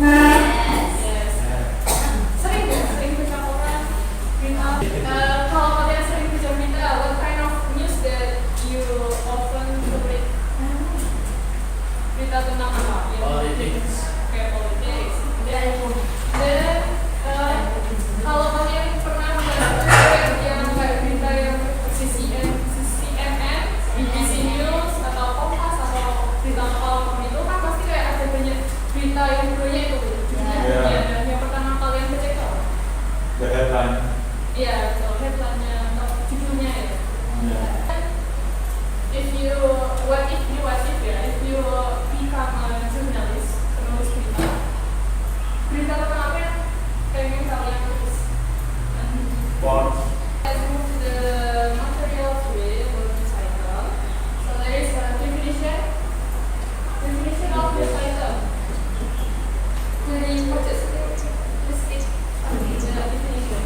Yes. Sering nggak? Sering baca koran, berita? Kalau kalian sering baca berita, what kind of news that you often read? Berita tentang apa? Politics. Kayak politics. Dan kalau kalian pernah membaca yang kayak berita yang CNN, BBC News atau Kompas atau berita apapun itu kan pasti kayak ada banyak berita yang dulunya itu judulnya. Dan yang pertama kalian baca itu apa? The headline. Iya, itu headline-nya atau judulnya ya. If you become a journalist, penulis berita, berita tentang apa yang pengen kalian tulis? Sports. Let's move to the material to it, news item. So there is a definition of news item. Dari purchase list it, the definition.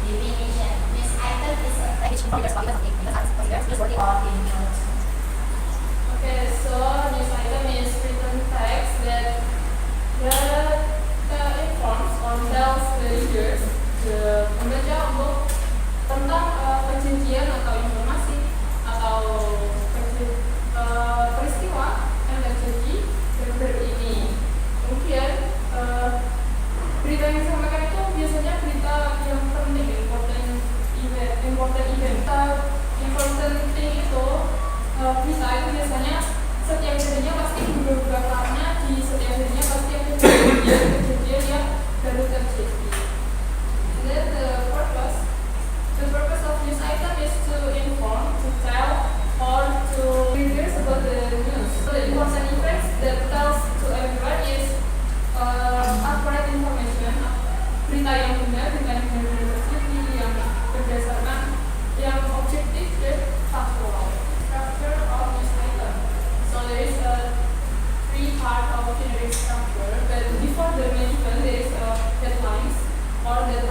This item is a package because something is working on in Okay, so news item is written text that informs or tells the readers, the pembaca untuk tentang kejadian atau informasi atau peristiwa yang terjadi baru-baru ini. Kemudian berita yang disampaikan itu biasanya berita yang penting, important event. Important thing itu berita itu biasanya setiap harinya pasti berubah karena di setiap harinya pasti ada kejadian yang baru terjadi. And then the purpose of news item is to inform, to tell, or to readers about the news. So the important events that tells to everyone is accurate information, berita yang benar, berita yang benar terjadi, yang berdasarkan, yang objektif dan faktual. Structure of news item. So there is a three-part of generic structure, but before the main event there is a headlines or the